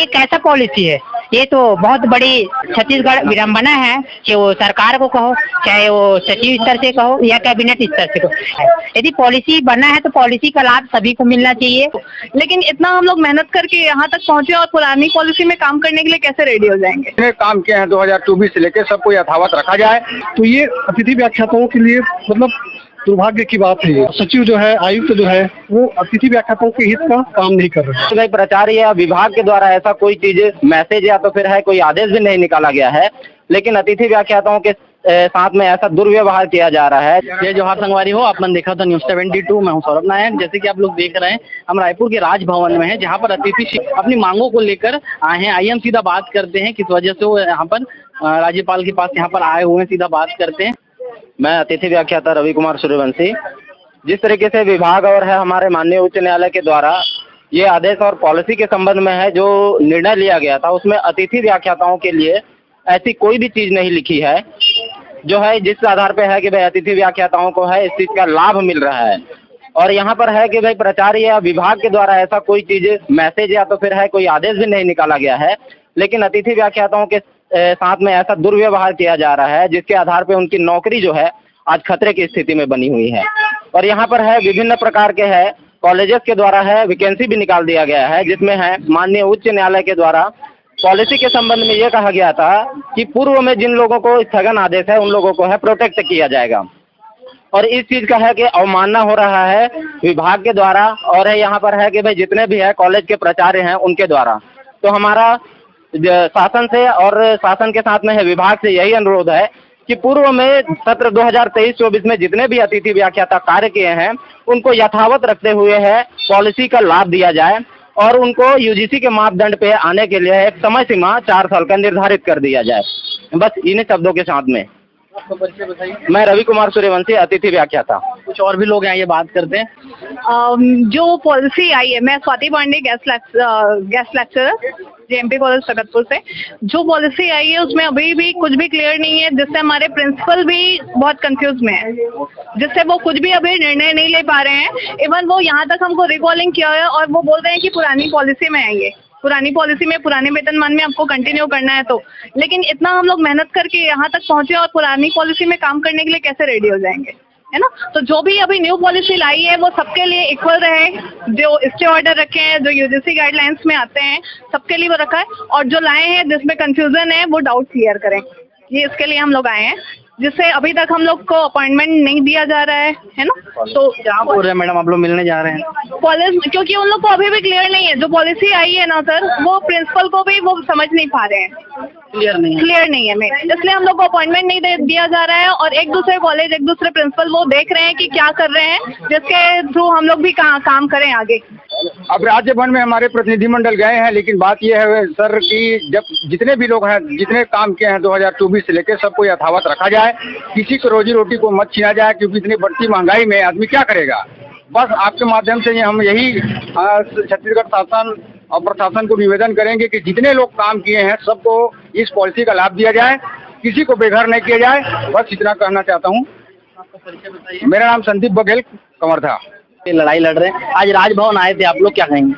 कैसा पॉलिसी है? ये तो बहुत बड़ी छत्तीसगढ़ विडंबना है कि वो सरकार को कहो, चाहे वो सचिव स्तर से कहो या कैबिनेट स्तर से कहो। यदि पॉलिसी बना है तो पॉलिसी का लाभ सभी को मिलना चाहिए। लेकिन इतना हम लोग मेहनत करके यहाँ तक पहुँचे और पुरानी पॉलिसी में काम करने के लिए कैसे रेडी हो जाएंगे? जितने काम किए हैं 2024 से लेकर सबको यथावत रखा जाए। तो ये अतिथि व्याख्याताओं के लिए मतलब दुर्भाग्य की बात है। सचिव जो है, आयुक्त जो है, वो अतिथि व्याख्याताओं के हित का काम नहीं कर रहे। भाई प्राचार्य या विभाग के द्वारा ऐसा कोई चीज मैसेज या तो फिर है कोई आदेश भी नहीं निकाला गया है, लेकिन अतिथि व्याख्याताओं के साथ में ऐसा दुर्व्यवहार किया जा रहा है। जय जोहार संगवारी हो, आपने देखा था न्यूज 72। मैं हूं सौरभ नायक। जैसे कि आप लोग देख रहे हैं, हम रायपुर के राजभवन में हैं, जहां पर अतिथि अपनी मांगों को लेकर आए हैं। आइए हम सीधा बात करते हैं किस वजह से वो यहाँ पर राज्यपाल के पास यहाँ पर आए हुए हैं। सीधा बात करते हैं। मैं अतिथि व्याख्याता रवि कुमार सूर्यवंशी। जिस तरीके से विभाग और है हमारे माननीय उच्च न्यायालय के द्वारा ये आदेश और पॉलिसी के संबंध में है जो निर्णय लिया गया था, उसमें अतिथि व्याख्याताओं के लिए ऐसी कोई भी चीज नहीं लिखी है जो है जिस आधार पे है कि भाई अतिथि व्याख्याताओं को है इस चीज का लाभ मिल रहा है। और यहाँ पर है कि भाई प्राचार्य या विभाग के द्वारा ऐसा कोई चीज मैसेज या तो फिर है कोई आदेश भी नहीं निकाला गया है, लेकिन अतिथि व्याख्याताओं के साथ में ऐसा दुर्व्यवहार किया जा रहा है जिसके आधार पे उनकी नौकरी जो है आज खतरे की स्थिति में बनी हुई है। और यहाँ पर है विभिन्न प्रकार के है कॉलेजेस के द्वारा है वैकेंसी भी निकाल दिया गया है, जिसमें है माननीय उच्च न्यायालय के द्वारा पॉलिसी के संबंध में ये कहा गया था कि पूर्व में जिन लोगों को स्थगन आदेश है उन लोगों को है प्रोटेक्ट किया जाएगा। और इस चीज का है कि अवमानना हो रहा है विभाग के द्वारा और है यहाँ पर है कि भाई जितने भी है कॉलेज के प्राचार्य हैं उनके द्वारा। तो हमारा शासन से और शासन के साथ में है विभाग से यही अनुरोध है कि पूर्व में सत्र 2023-24 में जितने भी अतिथि व्याख्याता कार्य किए हैं उनको यथावत रखते हुए है पॉलिसी का लाभ दिया जाए और उनको यूजीसी के मापदंड पे आने के लिए एक समय सीमा 4 साल का निर्धारित कर दिया जाए। बस इन्हीं शब्दों के साथ में आपका परिचय बताइए। मैं रवि कुमार सूर्यवंशी, अतिथि व्याख्याता। कुछ और भी लोग हैं, ये बात करते हैं। जो पॉलिसी आई है, मैं Swati Pandey guest lecturer JMP college Sakatpur से। जो पॉलिसी आई है उसमें अभी भी कुछ भी क्लियर नहीं है, जिससे हमारे प्रिंसिपल भी बहुत कंफ्यूज में है, जिससे वो कुछ भी अभी निर्णय नहीं ले पा रहे हैं। इवन वो यहाँ तक हमको रिकॉलिंग किया है और वो बोल रहे हैं कि पुरानी पॉलिसी में आएंगे, पुरानी पॉलिसी में पुराने वेतनमान में आपको कंटिन्यू करना है। तो लेकिन इतना हम लोग मेहनत करके यहाँ तक पहुँचे और पुरानी पॉलिसी में काम करने के लिए कैसे रेडी हो जाएंगे, है ना? तो जो भी अभी न्यू पॉलिसी लाई है वो सबके लिए इक्वल रहे। जो स्टे ऑर्डर रखे हैं, जो यूजीसी गाइडलाइंस में आते हैं, सबके लिए वो रखा है। और जो लाए हैं जिसमें कंफ्यूजन है वो डाउट क्लियर करें। ये इसके लिए हम लोग आए हैं, जिससे अभी तक हम लोग को अपॉइंटमेंट नहीं दिया जा रहा है ना? तो क्या बोल रहे हैं मैडम, आप लोग मिलने जा रहे हैं? कॉलेज, क्योंकि उन लोग को अभी भी क्लियर नहीं है। जो पॉलिसी आई है ना सर, वो प्रिंसिपल को भी वो समझ नहीं पा रहे हैं, क्लियर नहीं है इसलिए हम लोग को अपॉइंटमेंट नहीं दिया जा रहा है। और एक दूसरे कॉलेज, एक दूसरे प्रिंसिपल वो देख रहे हैं कि क्या कर रहे हैं, जिसके थ्रू हम लोग भी काम करें आगे। अब राज्य भवन में हमारे प्रतिनिधिमंडल गए हैं, लेकिन बात यह है सर कि जब जितने भी लोग हैं, जितने काम किए हैं 2024 से लेकर सबको यथावत रखा जाए, किसी को रोजी रोटी को मत छीना जाए, क्योंकि इतनी बढ़ती महंगाई में आदमी क्या करेगा। बस आपके माध्यम से हम यही छत्तीसगढ़ शासन और प्रशासन को निवेदन करेंगे कि जितने लोग काम किए हैं सबको इस पॉलिसी का लाभ दिया जाए, किसी को बेघर नहीं किया जाए। बस इतना कहना चाहता हूँ। मेरा नाम संदीप बघेल कंवर था। लड़ाई लड़ रहे हैं, आज राजभवन आए थे, आप लोग क्या कहेंगे?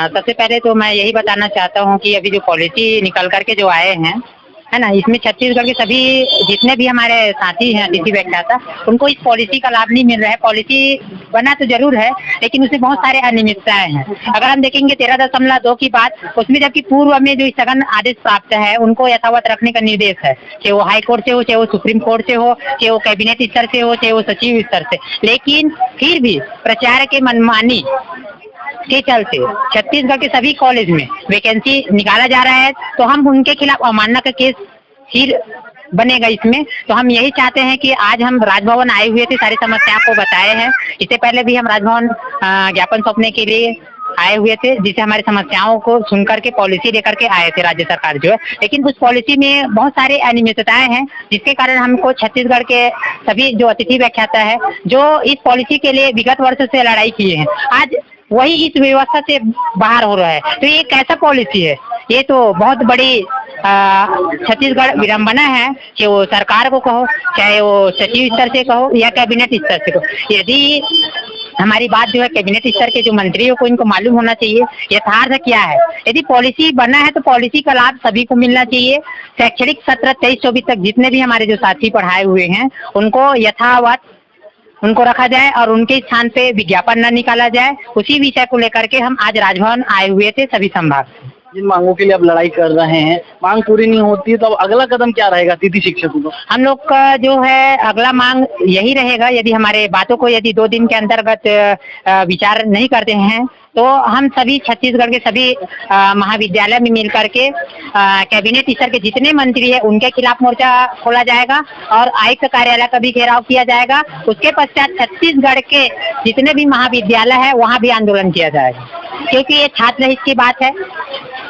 सबसे पहले तो मैं यही बताना चाहता हूँ कि अभी जो पॉलिसी निकल करके जो आए हैं, है ना, इसमें छत्तीसगढ़ के सभी जितने भी हमारे साथी हैं अतिथि व्याख्याता, उनको इस पॉलिसी का लाभ नहीं मिल रहा है। पॉलिसी बना तो जरूर है, लेकिन उसमें बहुत सारे अनियमितताएं हैं। अगर हम देखेंगे 13.2 की बात, उसमें जबकि पूर्व में जो स्थगन आदेश प्राप्त है उनको यथावत रखने का निर्देश है, चाहे वो हाई कोर्ट से हो, चाहे वो सुप्रीम कोर्ट से हो, चाहे वो कैबिनेट स्तर से हो, चाहे वो सचिव स्तर से। लेकिन फिर भी प्रचार के मनमानी के चलते छत्तीसगढ़ के सभी कॉलेज में वैकेंसी निकाला जा रहा है, तो हम उनके खिलाफ अवमानना का केस फिर बनेगा इसमें। तो हम यही चाहते हैं कि आज हम राजभवन आए हुए थे, सारी समस्याओं को बताए हैं। इससे पहले भी हम राजभवन ज्ञापन सौंपने के लिए आए हुए थे, जिसे हमारी समस्याओं को सुनकर के पॉलिसी लेकर के आए थे राज्य सरकार जो है। लेकिन उस पॉलिसी में बहुत सारे अनियमितताएं हैं, जिसके कारण हमको छत्तीसगढ़ के सभी जो अतिथि व्याख्याता है, जो इस पॉलिसी के लिए विगत वर्ष से लड़ाई किए हैं, आज वही इस व्यवस्था से बाहर हो रहा है। तो ये कैसा पॉलिसी है? ये तो बहुत बड़ी छत्तीसगढ़ विडंबना है कि वो सरकार को कहो, चाहे वो सचिव स्तर से कहो या कैबिनेट स्तर से कहो। यदि हमारी बात जो है कैबिनेट स्तर के जो मंत्रियों को इनको मालूम होना चाहिए यथार्थ क्या है। यदि पॉलिसी बना है तो पॉलिसी का लाभ सभी को मिलना चाहिए। शैक्षणिक सत्र 23-24 तक जितने भी हमारे जो साथी पढ़ाए हुए हैं उनको यथावत उनको रखा जाए और उनके स्थान पे विज्ञापन न निकाला जाए। उसी विषय को लेकर के हम आज राजभवन आए हुए थे सभी संभाग से। जिन मांगों के लिए अब लड़ाई कर रहे हैं, मांग पूरी नहीं होती है तो अब अगला कदम क्या रहेगा अतिथि शिक्षकों का? हम लोग का जो है अगला मांग यही रहेगा, यदि हमारे बातों को यदि 2 दिन के अंतर्गत विचार नहीं करते हैं तो हम सभी छत्तीसगढ़ के सभी महाविद्यालय में मिल करके कैबिनेट स्तर के जितने मंत्री हैं उनके खिलाफ मोर्चा खोला जाएगा और आयुक्त कार्यालय का भी घेराव किया जाएगा। उसके पश्चात छत्तीसगढ़ के जितने भी महाविद्यालय है वहाँ भी आंदोलन किया जाएगा, क्योंकि ये छात्र हित की बात है।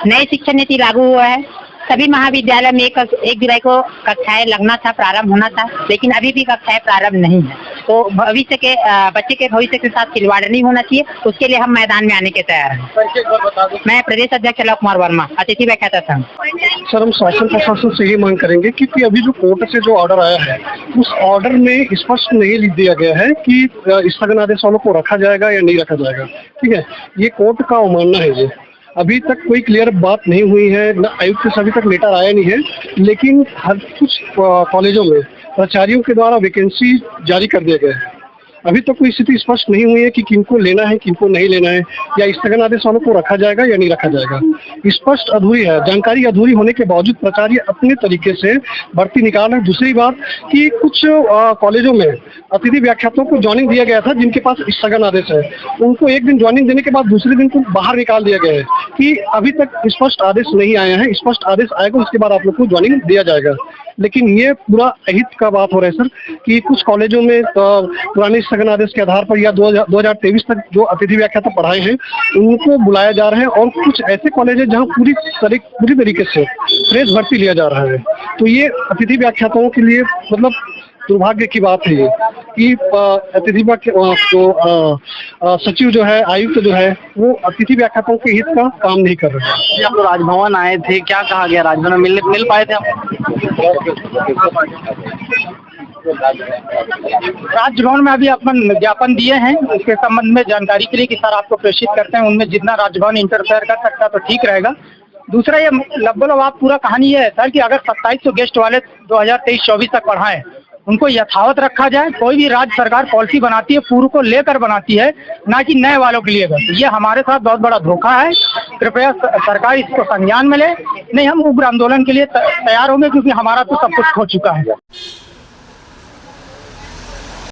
नई शिक्षा नीति लागू हुआ है, सभी महाविद्यालय में 1 जुलाई को कक्षाएं लगना था, प्रारंभ होना था, लेकिन अभी भी कक्षाएं प्रारंभ नहीं है। तो भविष्य के बच्चे के भविष्य के साथ खिलवाड़ नहीं होना चाहिए, उसके लिए हम मैदान में आने के तैयार हैं। मैं प्रदेश अध्यक्ष लव कुमार वर्मा, अतिथि व्याख्याता संघ। सर, हम शासन प्रशासन से ये मांग करेंगे क्योंकि अभी जो कोर्ट से जो ऑर्डर आया है उस ऑर्डर में स्पष्ट नहीं लिख दिया गया है कि स्थगन आदेश वालों को रखा जाएगा या नहीं रखा जाएगा। ठीक है, ये कोर्ट का अवमानना है। ये अभी तक कोई क्लियर बात नहीं हुई है, न आयुक्त से अभी तक लेटर आया नहीं है, लेकिन हर कुछ कॉलेजों में प्राचार्यों के द्वारा वैकेंसी जारी कर दिया गया है। अभी तक कोई स्थिति स्पष्ट नहीं हुई है कि किनको लेना है किनको नहीं लेना है, या स्थगन आदेश वालों को रखा जाएगा या नहीं रखा जाएगा। स्पष्ट अधूरी है, जानकारी अधूरी होने के बावजूद प्राचार्य अपने तरीके से भर्ती निकाल रहे। दूसरी बात कि कुछ कॉलेजों में अतिथि व्याख्याताओं को ज्वाइनिंग दिया गया था जिनके पास स्थगन आदेश है, उनको एक दिन ज्वाइनिंग देने के बाद दूसरे दिन को बाहर निकाल दिया गया है कि अभी तक स्पष्ट आदेश नहीं आया है, स्पष्ट आदेश आएगा उसके बाद आप लोग को ज्वाइनिंग दिया जाएगा। लेकिन ये पूरा अहित का बात हो रहा है सर कि कुछ कॉलेजों में पुराने स्थगन आदेश के आधार पर या 2023 तक जो अतिथि व्याख्याता पढ़ाए हैं उनको बुलाया जा रहा है, और कुछ ऐसे कॉलेज है जहाँ पूरी तरीके से फ्रेश भर्ती लिया जा रहा है। तो ये अतिथि व्याख्याताओं के लिए मतलब दुर्भाग्य की बात है ये कि अतिथि सचिव जो है, आयुक्त जो है, वो अतिथि व्याख्याताओं के हित का काम नहीं कर रहे हैं। आप लोग राजभवन आए थे, क्या कहा गया राजभवन में? मिल पाए थे आप? राजभवन में अभी अपन ज्ञापन दिए हैं, इसके संबंध में जानकारी के लिए कि सर आपको प्रेषित करते हैं, उनमें जितना राजभवन इंटरफेयर कर सकता तो ठीक रहेगा। दूसरा ये लगभग आप पूरा कहानी ये है सर कि अगर 2700 गेस्ट वाले 2023-24 तक पढ़ाएं, उनको यथावत रखा जाए। कोई भी राज्य सरकार पॉलिसी बनाती है पूर्व को लेकर बनाती है, ना कि नए वालों के लिए। ये हमारे साथ बहुत बड़ा धोखा है। कृपया सरकार इसको संज्ञान में ले, नहीं हम उग्र आंदोलन के लिए तैयार होंगे, क्योंकि हमारा तो सब कुछ खो चुका है।